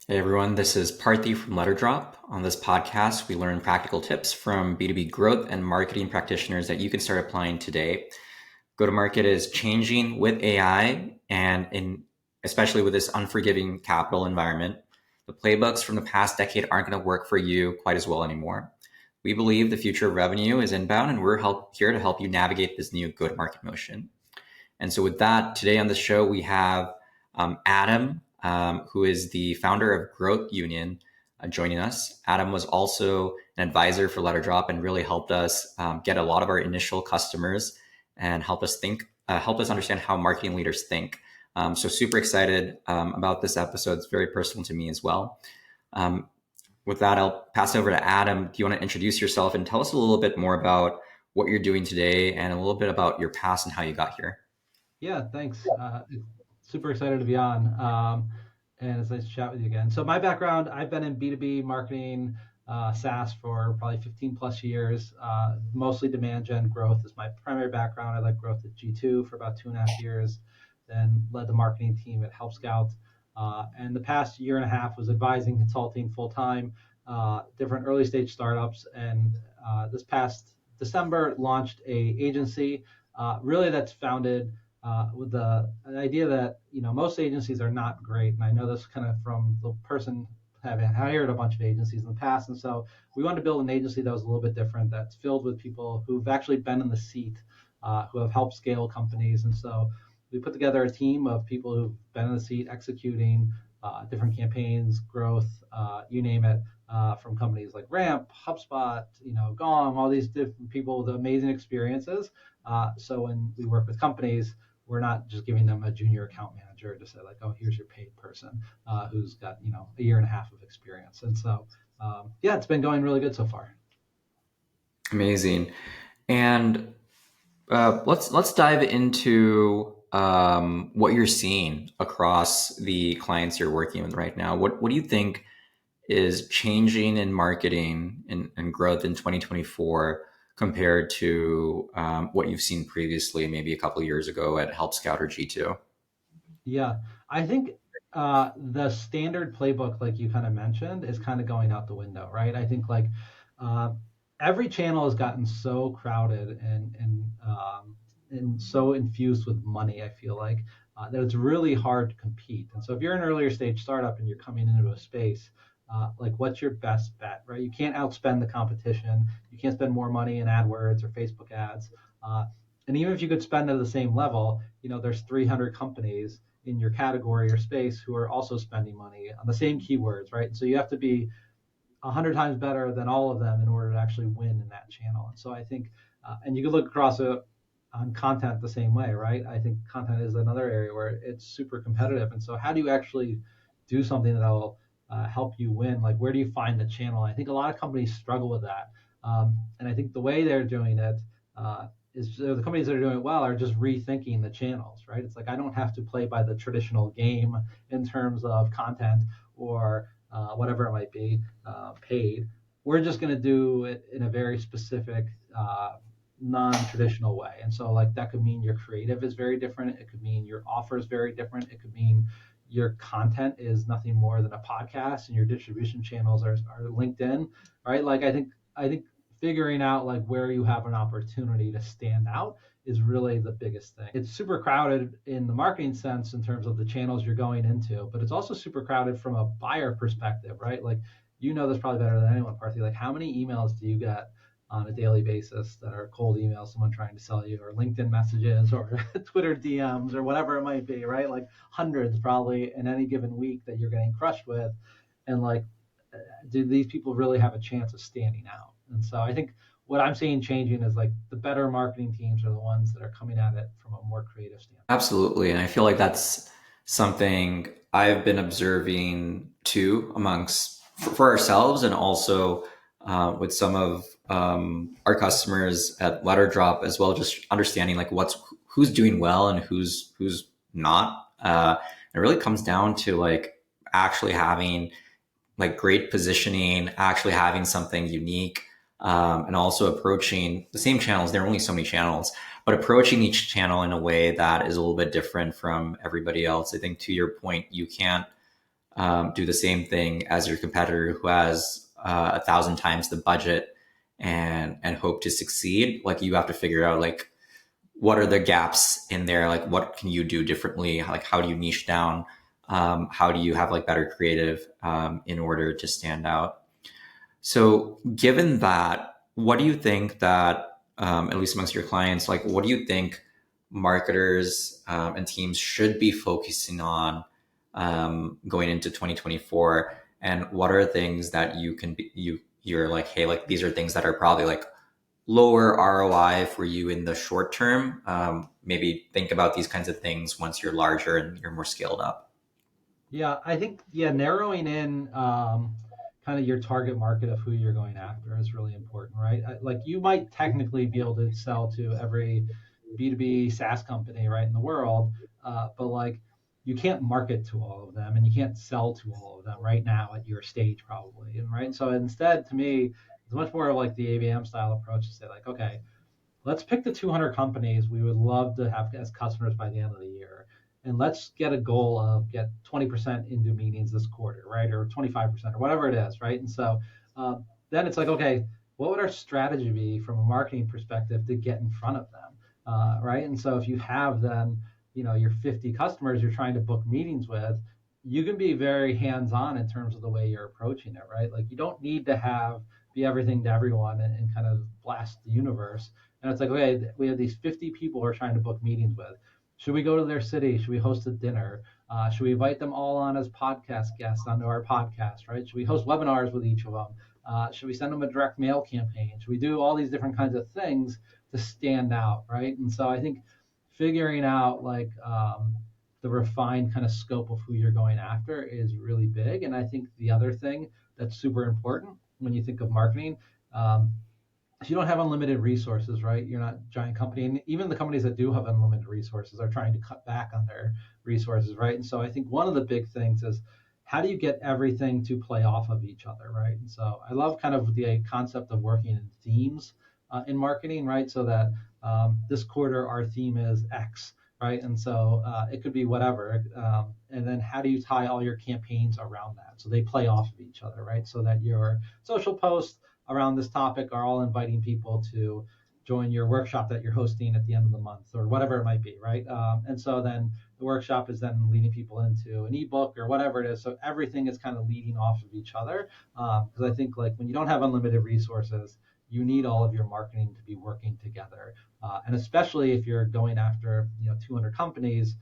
Hey everyone, this is Parthi from LetterDrop. On this podcast, we learn practical tips from B2B growth and marketing practitioners that you can start applying today. Go-to-market is changing with AI and especially with this unforgiving capital environment. The playbooks from the past decade aren't going to work for you quite as well anymore. We believe the future of revenue is inbound, and we're here to help you navigate this new go-to-market motion. And so with that, today on the show, we have Adam, who is the founder of Growth Union, joining us. Adam was also an advisor for LetterDrop and really helped us get a lot of our initial customers and help us understand how marketing leaders think. So super excited about this episode. It's very personal to me as well. With that, I'll pass it over to Adam. Do you want to introduce yourself and tell us a little bit more about what you're doing today and a little bit about your past and how you got here? Yeah, thanks. Super excited to be on. And it's nice to chat with you again. So my background, I've been in B2B marketing, SaaS for probably 15 plus years. Mostly demand gen growth is my primary background. I led growth at G2 for about 2.5 years, then led the marketing team at HelpScout. And the past year and a half was advising, consulting full time, different early stage startups. And this past December launched a agency really that's founded with the idea that most agencies are not great, and I know this kind of from the person having hired a bunch of agencies in the past, and so we wanted to build an agency that was a little bit different, that's filled with people who've actually been in the seat, who have helped scale companies, and so we put together a team of people who've been in the seat executing different campaigns, growth, you name it, from companies like Ramp, HubSpot, Gong, all these different people with amazing experiences. So when we work with companies, we're not just giving them a junior account manager to say like, oh, here's your paid person who's got a year and a half of experience. And so yeah, it's been going really good so far. Amazing. And let's dive into what you're seeing across the clients you're working with right now. What do you think is changing in marketing and growth in 2024 compared to what you've seen previously, maybe a couple of years ago at HelpScout or G2? Yeah, I think the standard playbook, like you kind of mentioned, is kind of going out the window, right? I think like every channel has gotten so crowded and so infused with money, I feel like, that it's really hard to compete. And so if you're an earlier stage startup and you're coming into a space, like what's your best bet, right? You can't outspend the competition. You can't spend more money in AdWords or Facebook ads. And even if you could spend at the same level, there's 300 companies in your category or space who are also spending money on the same keywords, right? So you have to be 100 times better than all of them in order to actually win in that channel. And so I think, and you could look across on content the same way, right? I think content is another area where it's super competitive. And so how do you actually do something that'll help you win? Like, where do you find the channel? I think a lot of companies struggle with that. And I think the way they're doing it is the companies that are doing it well are just rethinking the channels, right? It's like, I don't have to play by the traditional game in terms of content or whatever it might be, paid. We're just going to do it in a very specific, non-traditional way. And so like that could mean your creative is very different. It could mean your offer is very different. It could mean your content is nothing more than a podcast and your distribution channels are LinkedIn, right? Like I think figuring out like where you have an opportunity to stand out is really the biggest thing. It's super crowded in the marketing sense in terms of the channels you're going into, but it's also super crowded from a buyer perspective, right? Like, this probably better than anyone, Parthi. Like, how many emails do you get on a daily basis that are cold emails, someone trying to sell you, or LinkedIn messages, or Twitter DMs, or whatever it might be, right? Like hundreds probably in any given week that you're getting crushed with. And like, do these people really have a chance of standing out? And so I think what I'm seeing changing is like the better marketing teams are the ones that are coming at it from a more creative standpoint. Absolutely. And I feel like that's something I've been observing too for ourselves and also with some of our customers at LetterDrop as well, just understanding like who's doing well and who's not. It really comes down to like actually having like great positioning, actually having something unique, and also approaching the same channels. There are only so many channels, but approaching each channel in a way that is a little bit different from everybody else. I think to your point, you can't do the same thing as your competitor who has 1,000 times the budget and hope to succeed. Like you have to figure out like what are the gaps in there, like what can you do differently, like how do you niche down, how do you have like better creative in order to stand out. So given that, what do you think that at least amongst your clients, like what do you think marketers and teams should be focusing on going into 2024, and what are things that you can be you're like, hey, like these are things that are probably like lower ROI for you in the short term. Maybe think about these kinds of things once you're larger and you're more scaled up. Yeah, I think narrowing in kind of your target market of who you're going after is really important, right? Like you might technically be able to sell to every B2B SaaS company, right, in the world, but like you can't market to all of them and you can't sell to all of them right now at your stage probably, and right. So instead, to me, it's much more of like the ABM style approach to say like, okay, let's pick the 200 companies we would love to have as customers by the end of the year. And let's get a goal of get 20% into meetings this quarter, right? Or 25% or whatever it is, right? And so then it's like, okay, what would our strategy be from a marketing perspective to get in front of them, right? And so if you have then, your 50 customers you're trying to book meetings with, you can be very hands-on in terms of the way you're approaching it, right? Like you don't need to be everything to everyone and kind of blast the universe. And it's like, okay, we have these 50 people we're trying to book meetings with. Should we go to their city? Should we host a dinner? Should we invite them all on as podcast guests onto our podcast, right? Should we host webinars with each of them? Should we send them a direct mail campaign? Should we do all these different kinds of things to stand out, right? And so I think figuring out like the refined kind of scope of who you're going after is really big. And I think the other thing that's super important when you think of marketing, you don't have unlimited resources, right? You're not a giant company. And even the companies that do have unlimited resources are trying to cut back on their resources, right? And so I think one of the big things is how do you get everything to play off of each other, right? And so I love kind of the concept of working in themes in marketing, right? So that this quarter our theme is X, right? And so it could be whatever. And then how do you tie all your campaigns around that so they play off of each other, right? So that your social posts around this topic are all inviting people to join your workshop that you're hosting at the end of the month or whatever it might be, right? And so then the workshop is then leading people into an ebook or whatever it is. So everything is kind of leading off of each other. Because I think like when you don't have unlimited resources, you need all of your marketing to be working together. And especially if you're going after 200 companies,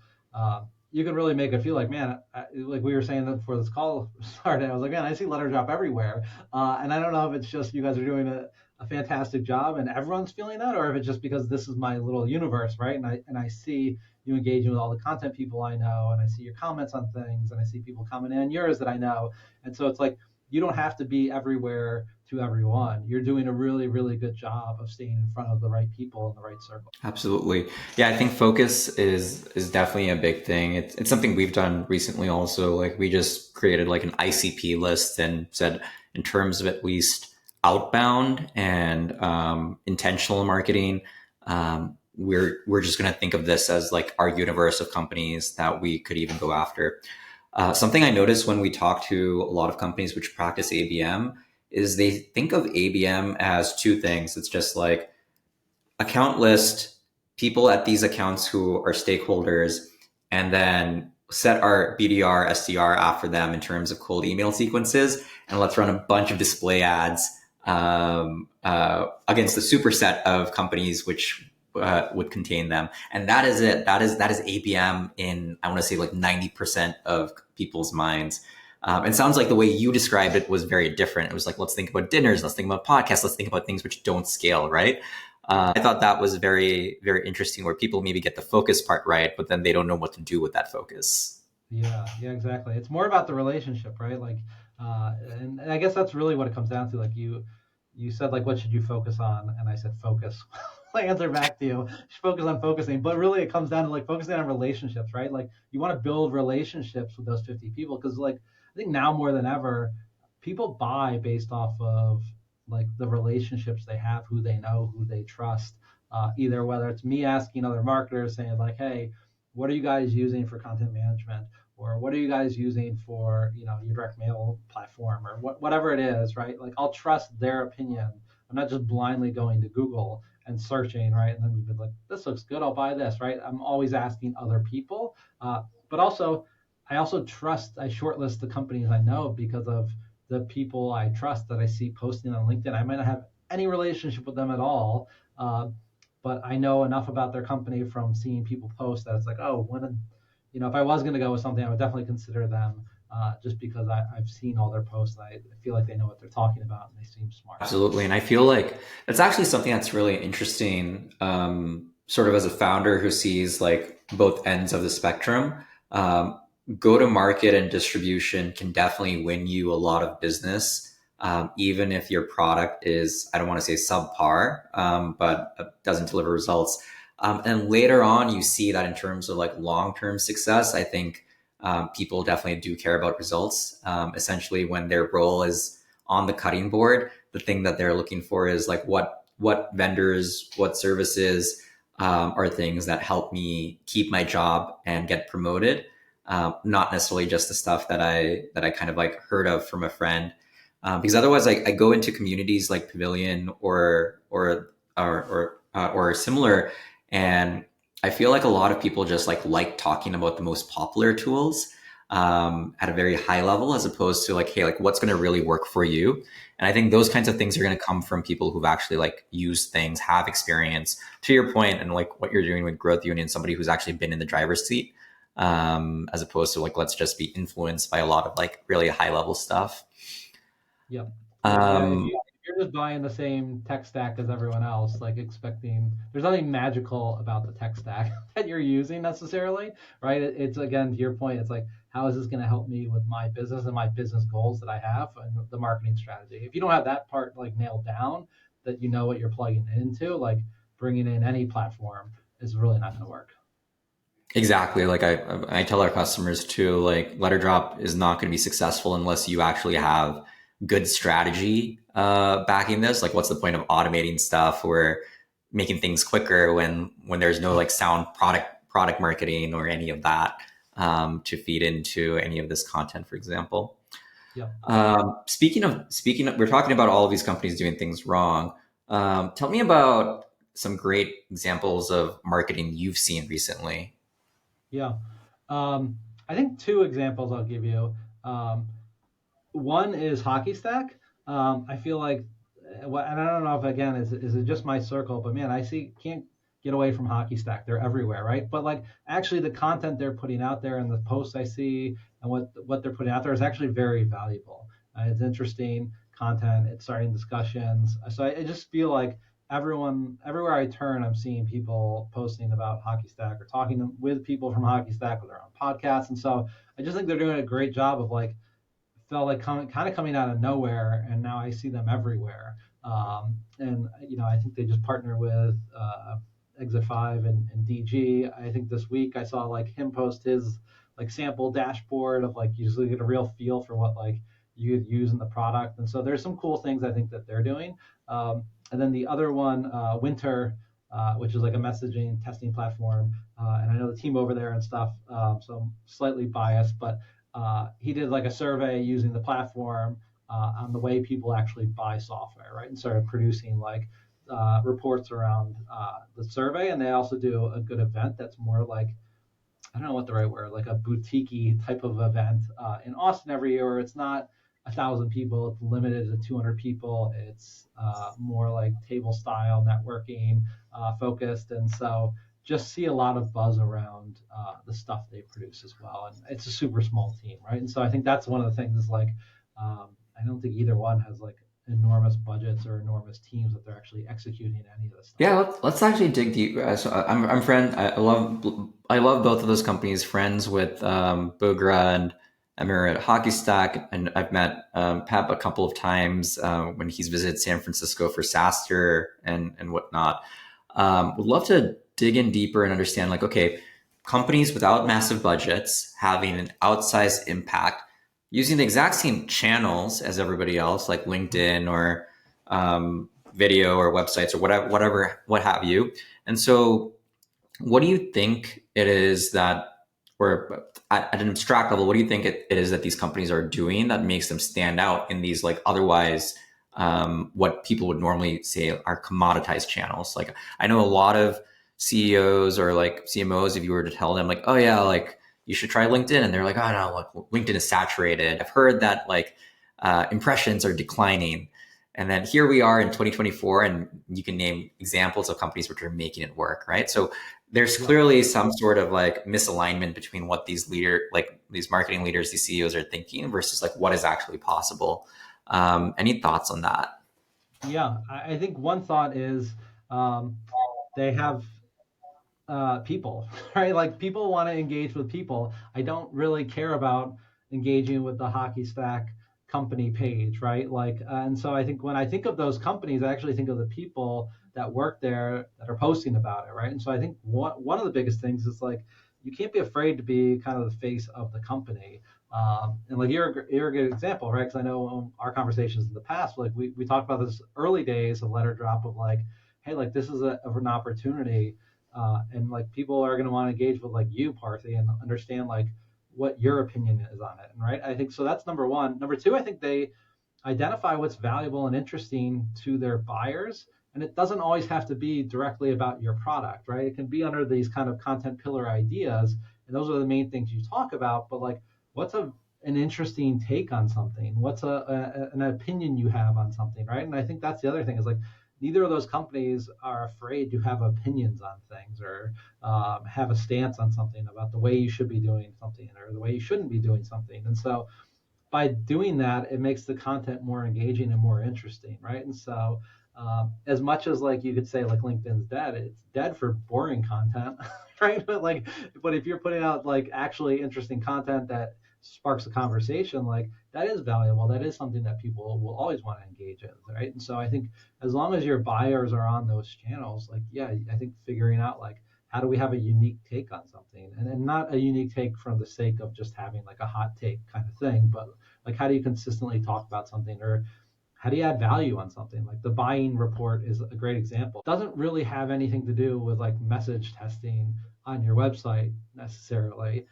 you can really make it feel like, man, like we were saying before this call started, I was like, man, I see letter drop everywhere. And I don't know if it's just you guys are doing a fantastic job and everyone's feeling that, or if it's just because this is my little universe, right? And I see you engaging with all the content people I know, and I see your comments on things, and I see people commenting on yours that I know. And so it's like, you don't have to be everywhere to everyone. You're doing a really, really good job of staying in front of the right people in the right circle. Absolutely. Yeah, I think focus is definitely a big thing. It's something we've done recently also. Like we just created like an ICP list and said in terms of at least outbound and intentional marketing, we're just going to think of this as like our universe of companies that we could even go after. Something I noticed when we talk to a lot of companies which practice ABM is they think of ABM as two things. It's just like account list, people at these accounts who are stakeholders, and then set our BDR, SDR after them in terms of cold email sequences, and let's run a bunch of display ads against the superset of companies which would contain them. And that is it. That is ABM in, I want to say like 90% of people's minds. It sounds like the way you described it was very different. It was like, let's think about dinners, let's think about podcasts, let's think about things which don't scale, right? I thought that was very, very interesting, where people maybe get the focus part right, but then they don't know what to do with that focus. Yeah, exactly. It's more about the relationship, right? Like, and I guess that's really what it comes down to. Like you said, like, what should you focus on? And I said, focus. I answer back to you. Focus on focusing, but really it comes down to like focusing on relationships, right? Like you want to build relationships with those 50 people, because like I think now more than ever, people buy based off of like the relationships they have, who they know, who they trust. Either whether it's me asking other marketers saying like, hey, what are you guys using for content management? or what are you guys using for, your direct mail platform, or whatever it is, right? Like I'll trust their opinion. I'm not just blindly going to Google and searching, right? And then you'd be like, this looks good, I'll buy this, right? I'm always asking other people. But also, I also trust, I shortlist the companies I know because of the people I trust that I see posting on LinkedIn. I might not have any relationship with them at all, but I know enough about their company from seeing people post that it's like, oh, if I was going to go with something, I would definitely consider them, just because I've seen all their posts. And I feel like they know what they're talking about and they seem smart. Absolutely. And I feel like that's actually something that's really interesting, sort of as a founder who sees like both ends of the spectrum. Go to market and distribution can definitely win you a lot of business, even if your product is, I don't want to say subpar, but doesn't deliver results. And later on, you see that in terms of like long-term success, I think people definitely do care about results. Essentially, when their role is on the cutting board, the thing that they're looking for is like what vendors, what services are things that help me keep my job and get promoted. Not necessarily just the stuff that I kind of like heard of from a friend, because otherwise I go into communities like Pavilion or similar, and I feel like a lot of people just like talking about the most popular tools at a very high level, as opposed to like, hey, like what's going to really work for you. And I think those kinds of things are going to come from people who've actually like used things, have experience. To your point, and like what you're doing with Growth Union, somebody who's actually been in the driver's seat, as opposed to like, let's just be influenced by a lot of like really high level stuff. Yep. Um, If you're just buying the same tech stack as everyone else, like expecting, there's nothing magical about the tech stack that you're using necessarily, right? It's again, to your point, it's like, how is this going to help me with my business and my business goals that I have and the marketing strategy? If you don't have that part like nailed down, that you know what you're plugging into, like bringing in any platform is really not going to work. Exactly. Like I tell our customers too, like letter drop is not going to be successful unless you actually have good strategy backing this. Like, what's the point of automating stuff or making things quicker when there's no like sound product marketing or any of that to feed into any of this content, for example. Yeah. Speaking of, we're talking about all of these companies doing things wrong. Tell me about some great examples of marketing you've seen recently. Yeah. Um, I think two examples I'll give you. Um, One is hockey stack. I feel like, and I don't know if again is it just my circle, but man, I see can't get away from hockey stack. They're everywhere, right? But like actually, the content they're putting out there and the posts I see and what they're putting out there is actually very valuable. It's interesting content. It's starting discussions. So I just feel like everywhere I turn, I'm seeing people posting about hockey stack or talking with people from hockey stack or they're on podcasts, and so I just think they're doing a great job of like felt like kind of coming out of nowhere, and now I see them everywhere. And I think they just partner with Exit 5 and DG. I think this week I saw like him post his like sample dashboard of like you just get a real feel for what like you could use in the product. And so there's some cool things I think that they're doing. And then the other one, Winter, which is like a messaging testing platform. And I know the team over there and stuff, so I'm slightly biased, but he did like a survey using the platform on the way people actually buy software, right? And started producing like reports around the survey. And they also do a good event that's more like, I don't know what the right word, like a boutique type of event in Austin every year, where it's not 1,000 people, it's limited to 200 people. It's more like table style networking focused. And so just see a lot of buzz around the stuff they produce as well. And it's a super small team, right? And so I think that's one of the things is like, I don't think either one has like enormous budgets or enormous teams that they're actually executing any of this stuff. Yeah, let's actually dig deep. So I'm friend. I love both of those companies. Friends with Bugra and Emir at Hockey Stack, and I've met Pep a couple of times when he's visited San Francisco for SaaStr and whatnot. Would love to dig in deeper and understand like, okay, companies without massive budgets having an outsized impact using the exact same channels as everybody else, like LinkedIn or video or websites or what have you. And so what do you think it is that or at an abstract level, what do you think it is that these companies are doing that makes them stand out in these like otherwise what people would normally say are commoditized channels? Like I know a lot of CEOs or like CMOs, if you were to tell them like, oh yeah, like you should try LinkedIn, and they're like, oh no, like LinkedIn is saturated. I've heard that like impressions are declining. And then here we are in 2024, and you can name examples of companies which are making it work, right? So there's clearly some sort of like misalignment between what these these marketing leaders, these CEOs are thinking versus like what is actually possible. Any thoughts on that? Yeah, I think one thought is um, they have people, right? Like people want to engage with people. I don't really care about engaging with the hockey stack company page, right? Like, and so I think when I think of those companies, I actually think of the people that work there that are posting about it, right? And so I think one of the biggest things is like you can't be afraid to be kind of the face of the company. And like you're a good example, right? Because I know our conversations in the past, like we talked about this early days of Letter Drop of like, hey, like this is an opportunity and like people are going to want to engage with like you, Parthi, and understand like what your opinion is on it, right? I think so. That's number one. Number two, I think they identify what's valuable and interesting to their buyers, and it doesn't always have to be directly about your product, right? It can be under these kind of content pillar ideas, and those are the main things you talk about. But like, what's an interesting take on something? What's an opinion you have on something, right? And I think that's the other thing is like neither of those companies are afraid to have opinions on things or have a stance on something about the way you should be doing something or the way you shouldn't be doing something. And so by doing that, it makes the content more engaging and more interesting, right? And so as much as like you could say like LinkedIn's dead, it's dead for boring content, right? But if you're putting out like actually interesting content that sparks a conversation, like that is valuable. That is something that people will always want to engage in, right? And so I think as long as your buyers are on those channels, like yeah, I think figuring out like how do we have a unique take on something and not a unique take from the sake of just having like a hot take kind of thing, but like how do you consistently talk about something or how do you add value on something? Like the buying report is a great example. It doesn't really have anything to do with like message testing on your website necessarily.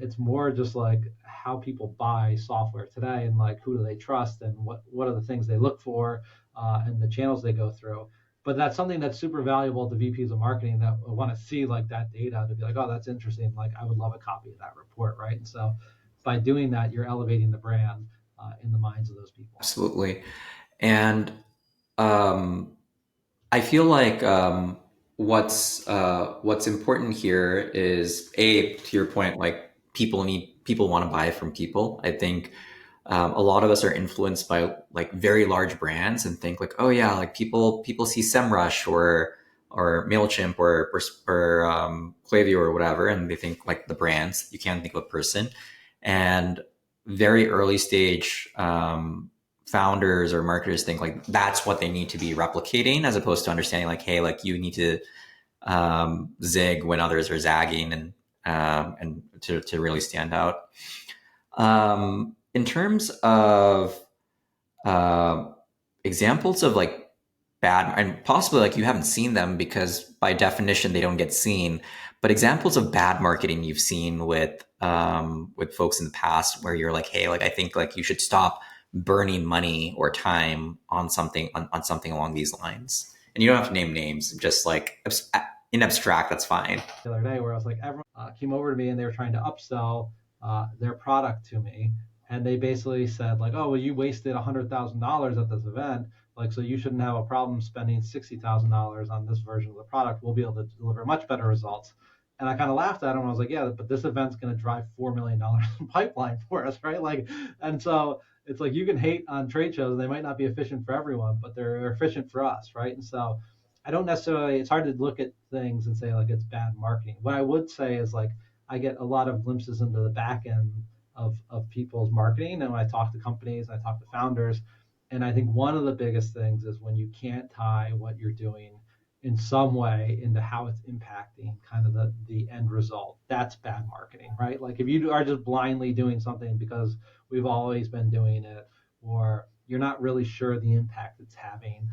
It's more just like how people buy software today and like who do they trust and what are the things they look for and the channels they go through. But that's something that's super valuable to VPs of marketing that want to see like that data to be like, oh, that's interesting. Like I would love a copy of that report, right? And so by doing that, you're elevating the brand in the minds of those people. Absolutely. And um, I feel like what's important here is a to your point, like people want to buy from people. I think a lot of us are influenced by like very large brands and think like, oh yeah, like people see SEMrush or Mailchimp or Klaviyo or whatever, and they think like the brands. You can't think of a person. And very early stage founders or marketers think like that's what they need to be replicating, as opposed to understanding like, hey, like you need to zig when others are zagging and to really stand out. In terms of uh, examples of like bad, and possibly like you haven't seen them because by definition they don't get seen, but examples of bad marketing you've seen with folks in the past where you're like, hey, like I think like you should stop burning money or time on something on something along these lines. And you don't have to name names, just like in abstract, that's fine. The other day where I was like, everyone came over to me and they were trying to upsell their product to me. And they basically said like, oh, well, you wasted $100,000 at this event. Like, so you shouldn't have a problem spending $60,000 on this version of the product. We'll be able to deliver much better results. And I kind of laughed at them. I was like, yeah, but this event's going to drive $4 million in pipeline for us, right? Like, and so it's like you can hate on trade shows. They might not be efficient for everyone, but they're efficient for us, right? And so I don't necessarily, it's hard to look at things and say like it's bad marketing. What I would say is like I get a lot of glimpses into the back end of people's marketing. And when I talk to companies, I talk to founders. And I think one of the biggest things is when you can't tie what you're doing in some way into how it's impacting kind of the end result. That's bad marketing, right? Like if you are just blindly doing something because we've always been doing it, or you're not really sure the impact it's having,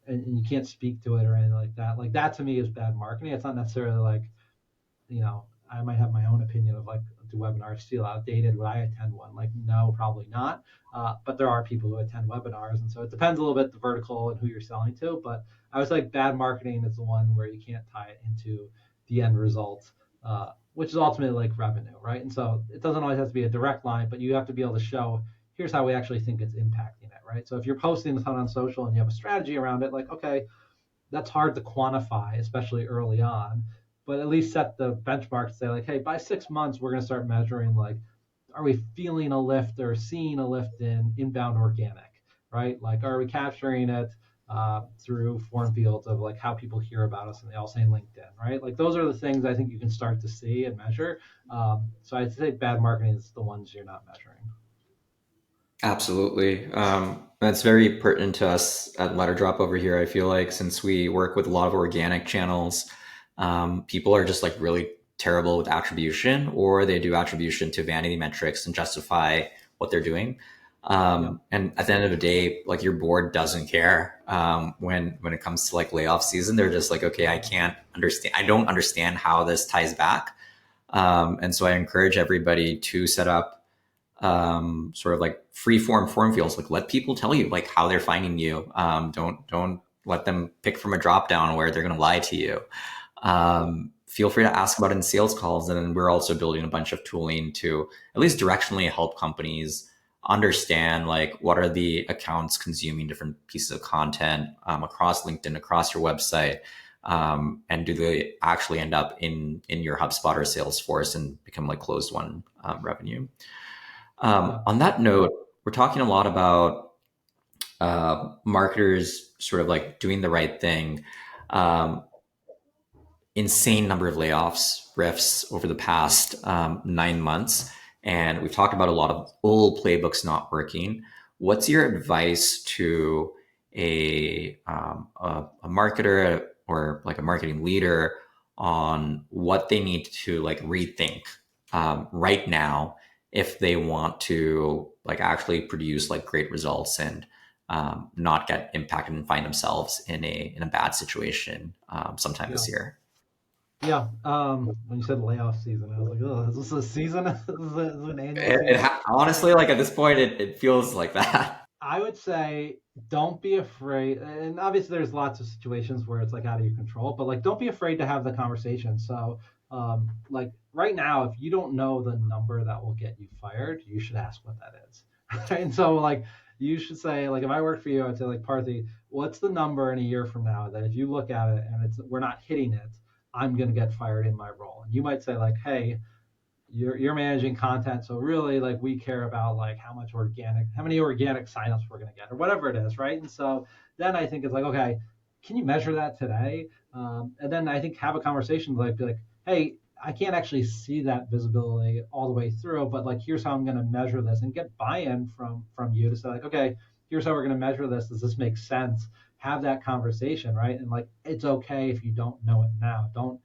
and you can't speak to it or anything like that. Like that to me is bad marketing. It's not necessarily like, you know, I might have my own opinion of like, do webinars feel outdated? Would I attend one? Like, no, probably not. But there are people who attend webinars, and so it depends a little bit the vertical and who you're selling to. But I would say bad marketing is the one where you can't tie it into the end result, which is ultimately like revenue, right? And so it doesn't always have to be a direct line, but you have to be able to show, here's how we actually think it's impacting it, right? So if you're posting a ton on social and you have a strategy around it, like, okay, that's hard to quantify, especially early on, but at least set the benchmark to say like, hey, by 6 months, we're going to start measuring like, are we feeling a lift or seeing a lift in inbound organic, right? Like, are we capturing it through form fields of like how people hear about us and they all say LinkedIn, right? Like those are the things I think you can start to see and measure. So I'd say bad marketing is the ones you're not measuring. Absolutely. That's very pertinent to us at Letter Drop over here. I feel like since we work with a lot of organic channels, people are just like really terrible with attribution, or they do attribution to vanity metrics and justify what they're doing. And at the end of the day, like your board doesn't care. When it comes to like layoff season, they're just like, okay, I don't understand how this ties back. And so I encourage everybody to set up sort of like free form fields. Like let people tell you like how they're finding you. Don't let them pick from a drop down where they're going to lie to you. Feel free to ask about it in sales calls. And then we're also building a bunch of tooling to at least directionally help companies understand like what are the accounts consuming different pieces of content across LinkedIn, across your website. And do they actually end up in your HubSpot or Salesforce and become like closed won revenue? On that note, we're talking a lot about marketers sort of like doing the right thing. Insane number of layoffs, rifts over the past 9 months. And we've talked about a lot of old playbooks not working. What's your advice to a marketer or like a marketing leader on what they need to like rethink right now if they want to like actually produce like great results and not get impacted and find themselves in a bad situation sometime this year? Yeah. When you said layoff season, I was like, oh, is this a season? Is this an annual season? Honestly, like at this point, it feels like that. I would say don't be afraid. And obviously, there's lots of situations where it's like out of your control, but like don't be afraid to have the conversation. So, like right now, if you don't know the number that will get you fired, you should ask what that is. And so, like, you should say, like, if I work for you, I'd say, like, Parthi, what's the number in a year from now that if you look at it and we're not hitting it, I'm going to get fired in my role. And you might say, like, hey, you're managing content, so really like we care about like how many organic signups we're going to get or whatever it is, right? And so then I think it's like, okay, can you measure that today? And then I think have a conversation like be like, hey, I can't actually see that visibility all the way through, but like here's how I'm going to measure this, and get buy-in from you to say like, okay, here's how we're going to measure this. Does this make sense? Have that conversation, right? And like it's okay if you don't know it now. Don't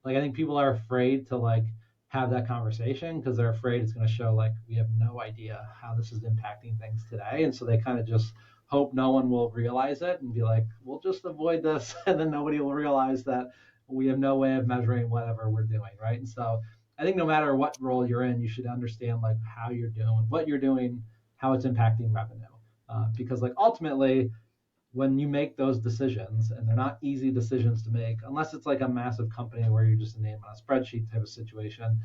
like I think people are afraid to like have that conversation because they're afraid it's going to show like we have no idea how this is impacting things today, and so they kind of just hope no one will realize it and be like, we'll just avoid this, and then nobody will realize that we have no way of measuring whatever we're doing, right? And so I think no matter what role you're in, you should understand like how you're doing, what you're doing, how it's impacting revenue, because like ultimately when you make those decisions, and they're not easy decisions to make unless it's like a massive company where you're just a name on a spreadsheet type of situation,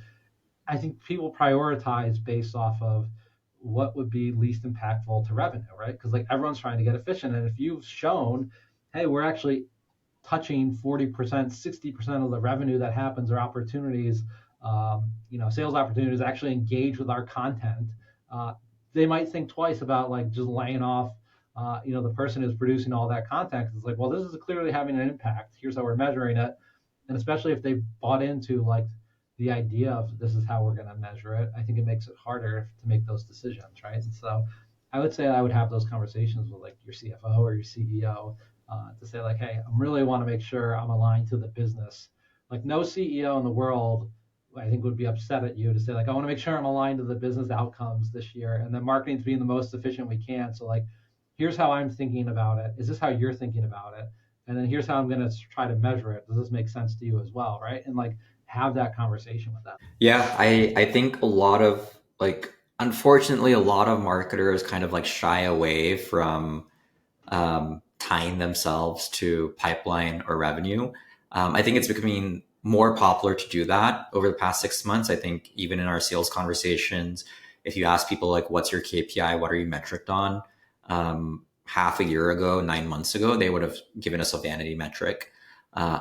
I think people prioritize based off of what would be least impactful to revenue, right? Because like everyone's trying to get efficient, and if you've shown, hey, we're actually touching 40%, 60% of the revenue that happens or opportunities, sales opportunities actually engage with our content, they might think twice about like just laying off the person who's producing all that content. It's like, well, this is clearly having an impact. Here's how we're measuring it. And especially if they've bought into like the idea of this is how we're going to measure it, I think it makes it harder to make those decisions, right? And so I would say I would have those conversations with like your CFO or your CEO to say like, hey, I really want to make sure I'm aligned to the business. Like no CEO in the world, I think would be upset at you to say like, I want to make sure I'm aligned to the business outcomes this year, and then marketing's being the most efficient we can. So like, here's how I'm thinking about it. Is this how you're thinking about it? And then here's how I'm going to try to measure it. Does this make sense to you as well, right? And like have that conversation with them. Yeah, I think a lot of like, unfortunately, a lot of marketers kind of like shy away from tying themselves to pipeline or revenue. I think it's becoming more popular to do that over the past 6 months. I think even in our sales conversations, if you ask people like, what's your KPI? What are you metriced on? Half a year ago, 9 months ago, they would have given us a vanity metric.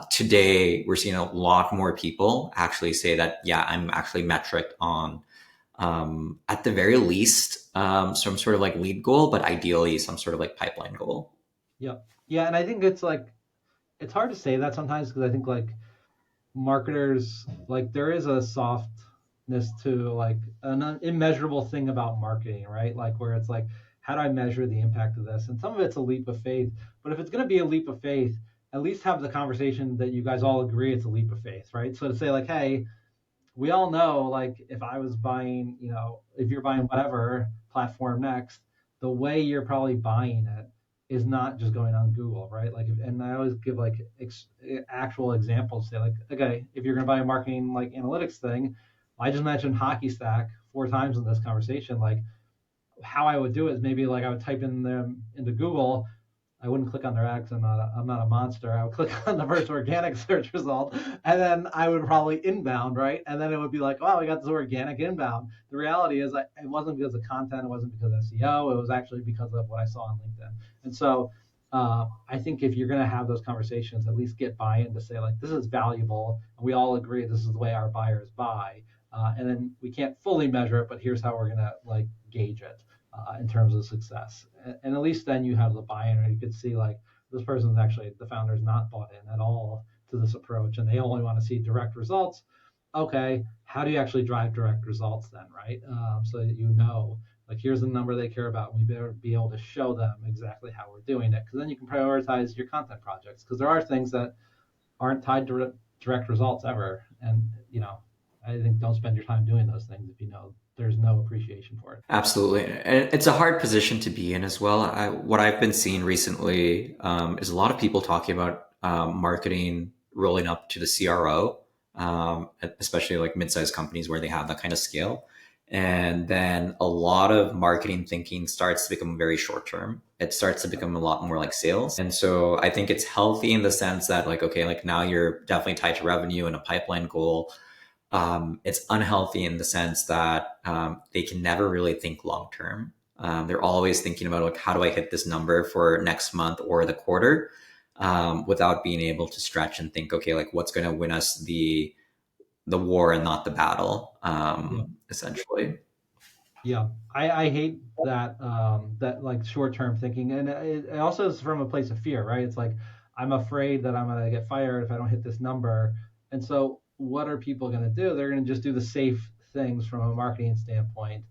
Today, we're seeing a lot more people actually say that, yeah, I'm actually metriced on at the very least some sort of like lead goal, but ideally some sort of like pipeline goal. Yep. Yeah, and I think it's like it's hard to say that sometimes because I think like marketers like there is a softness to like an immeasurable thing about marketing, right? Like where it's like how do I measure the impact of this? And some of it's a leap of faith, but if it's going to be a leap of faith, at least have the conversation that you guys all agree it's a leap of faith, right? So to say like, hey, we all know like if I was buying, if you're buying whatever platform next, the way you're probably buying it is not just going on Google, right? Like, and I always give like actual examples. Say like, okay, if you're going to buy a marketing like analytics thing, I just mentioned Hockey Stack 4 times in this conversation. Like, how I would do it is maybe like I would type in them into Google. I wouldn't click on their ads. I'm not a monster. I would click on the first organic search result, and then I would probably inbound, right? And then it would be like, wow, we got this organic inbound. The reality is, it wasn't because of content. It wasn't because of SEO. It was actually because of what I saw on LinkedIn. And so, I think if you're going to have those conversations, at least get buy-in to say like, this is valuable, and we all agree this is the way our buyers buy. And then we can't fully measure it, but here's how we're going to like gauge it in terms of success. And at least then you have the buy-in, or you could see like this person's actually, the founder's not bought in at all to this approach, and they only want to see direct results. Okay, how do you actually drive direct results then, right? So that like here's the number they care about, and we better be able to show them exactly how we're doing it, because then you can prioritize your content projects, because there are things that aren't tied to direct results ever. And I think don't spend your time doing those things if you know there's no appreciation for it. Absolutely. And it's a hard position to be in as well. What I've been seeing recently is a lot of people talking about marketing rolling up to the CRO, especially like mid-sized companies where they have that kind of scale. And then a lot of marketing thinking starts to become very short term. It starts to become a lot more like sales. And so I think it's healthy in the sense that like, okay, like now you're definitely tied to revenue and a pipeline goal. It's unhealthy in the sense that they can never really think long term. They're always thinking about like, how do I hit this number for next month or the quarter, without being able to stretch and think, okay, like what's going to win us the war and not the battle, essentially. Yeah, I hate that that like short term thinking, and it also is from a place of fear, right? It's like I'm afraid that I'm gonna get fired if I don't hit this number, and so what are people gonna do? They're gonna just do the safe things from a marketing standpoint,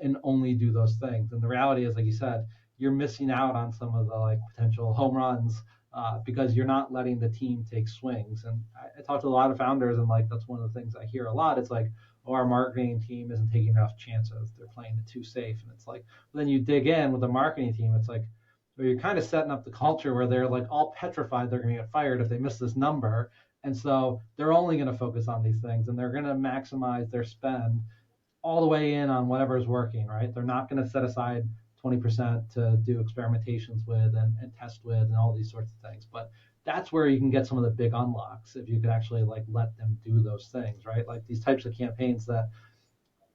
and only do those things. And the reality is, like you said, you're missing out on some of the like potential home runs. Because you're not letting the team take swings. And I talk to a lot of founders, and like that's one of the things I hear a lot. It's like, oh, our marketing team isn't taking enough chances. They're playing it too safe. And it's like, then you dig in with the marketing team. It's like, well, you're kind of setting up the culture where they're like all petrified they're going to get fired if they miss this number. And so they're only going to focus on these things, and they're going to maximize their spend all the way in on whatever's working, right? They're not going to set aside 20% to do experimentations with and test with and all these sorts of things. But that's where you can get some of the big unlocks if you could actually like let them do those things, right? Like these types of campaigns that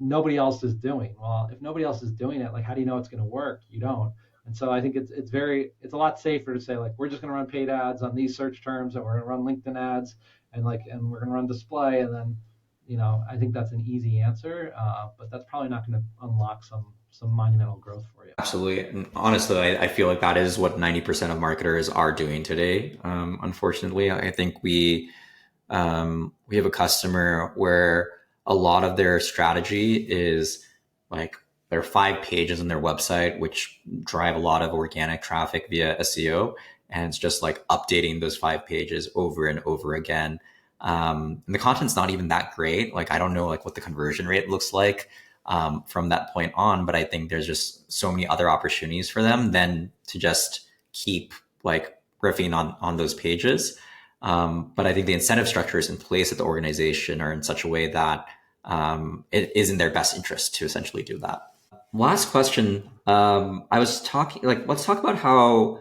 nobody else is doing. Well, if nobody else is doing it, like how do you know it's going to work? You don't. And so I think it's a lot safer to say like we're just going to run paid ads on these search terms, and we're going to run LinkedIn ads, and we're going to run display, and then I think that's an easy answer, but that's probably not going to unlock some monumental growth for you. Absolutely. And honestly, I feel like that is what 90% of marketers are doing today. Unfortunately, I think we have a customer where a lot of their strategy is like there are 5 pages on their website, which drive a lot of organic traffic via SEO. And it's just like updating those 5 pages over and over again. And the content's not even that great. Like, I don't know like what the conversion rate looks like from that point on, but I think there's just so many other opportunities for them than to just keep like riffing on those pages. But I think the incentive structures in place at the organization are in such a way that it is in their best interest to essentially do that. Last question. I was talking, like, let's talk about how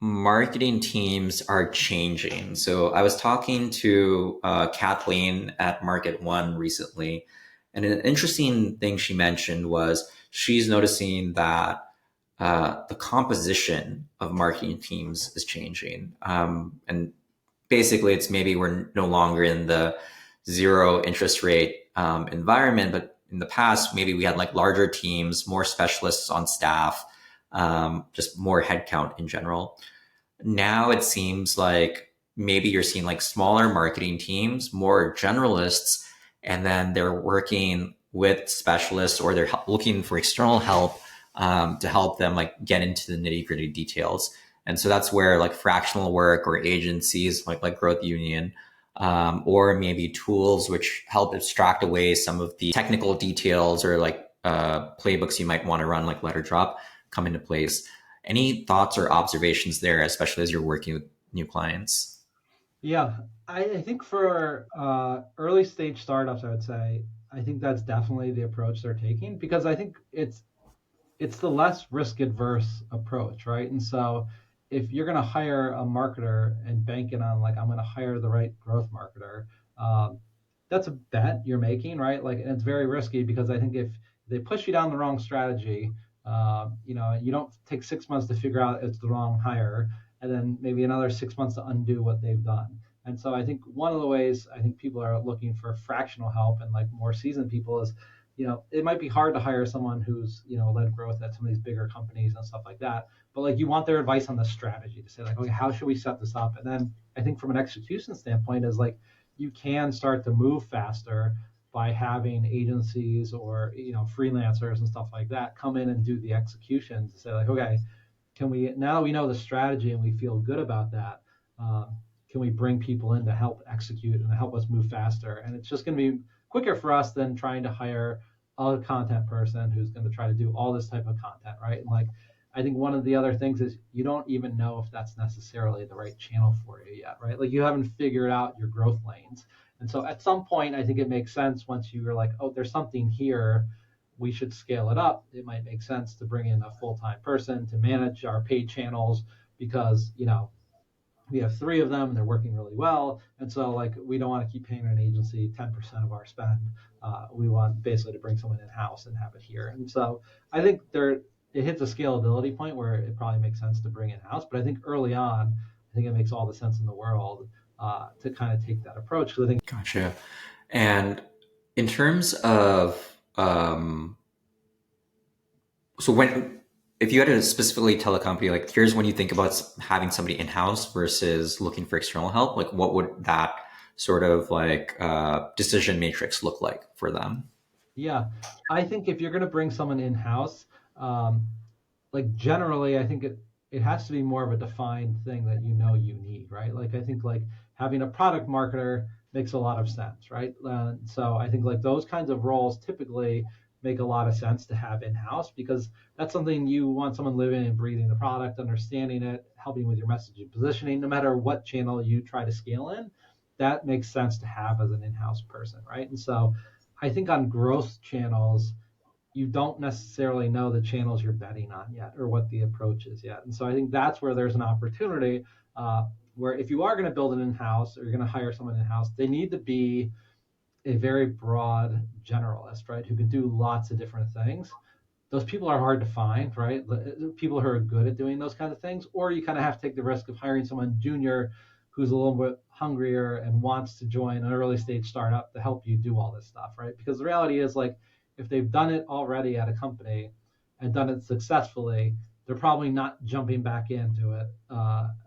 marketing teams are changing. So I was talking to Kathleen at Market One recently, and an interesting thing she mentioned was she's noticing that the composition of marketing teams is changing. And basically, it's maybe we're no longer in the zero interest rate environment, but in the past, maybe we had like larger teams, more specialists on staff, just more headcount in general. Now it seems like maybe you're seeing like smaller marketing teams, more generalists, and then they're working with specialists or they're looking for external help to help them like get into the nitty gritty details. And so that's where like fractional work or agencies like Growth Union, or maybe tools which help abstract away some of the technical details or like playbooks you might want to run like Letter Drop come into place. Any thoughts or observations there, especially as you're working with new clients? Yeah, I think for early stage startups, I would say I think that's definitely the approach they're taking because I think it's the less risk adverse approach, right? And so if you're going to hire a marketer and bank it on like I'm going to hire the right growth marketer, um, that's a bet you're making, right? Like, and it's very risky because I think if they push you down the wrong strategy, you don't take 6 months to figure out it's the wrong hire, and then maybe another 6 months to undo what they've done. And so I think one of the ways I think people are looking for fractional help and like more seasoned people is it might be hard to hire someone who's, led growth at some of these bigger companies and stuff like that. But like you want their advice on the strategy to say like, okay, how should we set this up? And then I think from an execution standpoint is like you can start to move faster by having agencies or freelancers and stuff like that come in and do the execution to say like, okay, can we now that we know the strategy and we feel good about that, can we bring people in to help execute and help us move faster? And it's just going to be quicker for us than trying to hire a content person who's going to try to do all this type of content, right? And like, I think one of the other things is you don't even know if that's necessarily the right channel for you yet, right? Like you haven't figured out your growth lanes. And so at some point, I think it makes sense once you're like, oh, there's something here, we should scale it up. It might make sense to bring in a full-time person to manage our paid channels because, we have three of them and they're working really well. And so like, we don't want to keep paying an agency 10% of our spend. We want basically to bring someone in-house and have it here. And so I think it hits a scalability point where it probably makes sense to bring in-house. But I think early on, I think it makes all the sense in the world to kind of take that approach. Because I think Gotcha. And in terms of, so if you had to specifically tell a company, like, here's when you think about having somebody in-house versus looking for external help, like what would that sort of like decision matrix look like for them? Yeah, I think if you're going to bring someone in-house, like generally, I think it has to be more of a defined thing that you need, right? Like I think like having a product marketer makes a lot of sense, right? So I think like those kinds of roles typically make a lot of sense to have in-house because that's something you want someone living and breathing the product, understanding it, helping with your messaging positioning, no matter what channel you try to scale in, that makes sense to have as an in-house person, right? And so I think on growth channels, you don't necessarily know the channels you're betting on yet or what the approach is yet. And so I think that's where there's an opportunity where if you are going to build it in-house or you're going to hire someone in-house, they need to be a very broad generalist, right? Who can do lots of different things. Those people are hard to find, right? People who are good at doing those kinds of things, or you kind of have to take the risk of hiring someone junior who's a little bit hungrier and wants to join an early stage startup to help you do all this stuff, right? Because the reality is like, if they've done it already at a company and done it successfully, they're probably not jumping back into it,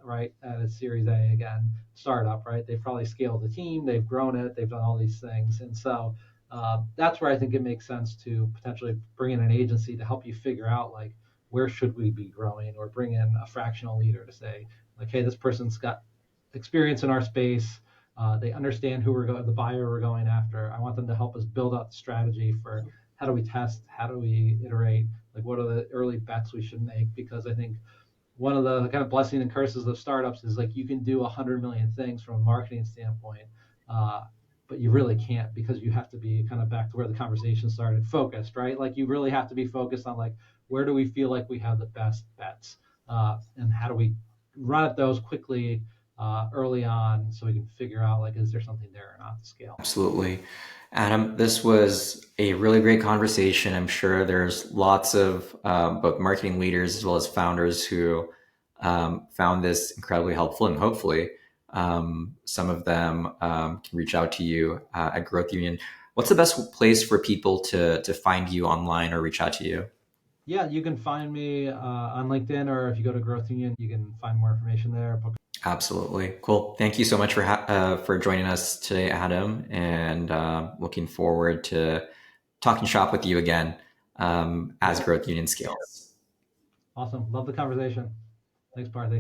right, at a Series A again, startup, right? They've probably scaled the team, they've grown it, they've done all these things. And so that's where I think it makes sense to potentially bring in an agency to help you figure out, like, where should we be growing, or bring in a fractional leader to say, like, hey, this person's got experience in our space. They understand the buyer we're going after. I want them to help us build out the strategy for how do we test, how do we iterate, like what are the early bets we should make? Because I think one of the kind of blessing and curses of startups is like you can do 100 million things from a marketing standpoint, uh, but you really can't, because you have to be kind of back to where the conversation started, focused, right? Like you really have to be focused on like where do we feel like we have the best bets, and how do we run at those quickly, early on, so we can figure out like is there something there or not to scale. Absolutely. Adam, this was a really great conversation. I'm sure there's lots of both marketing leaders as well as founders who found this incredibly helpful, and hopefully some of them can reach out to you at Growth Union. What's the best place for people to find you online or reach out to you? Yeah, you can find me on LinkedIn, or if you go to Growth Union, you can find more information there. Absolutely. Cool. Thank you so much for joining us today, Adam, and looking forward to talking shop with you again as Yeah, Growth Union scales. awesome. Love the conversation. Thanks, Parthi.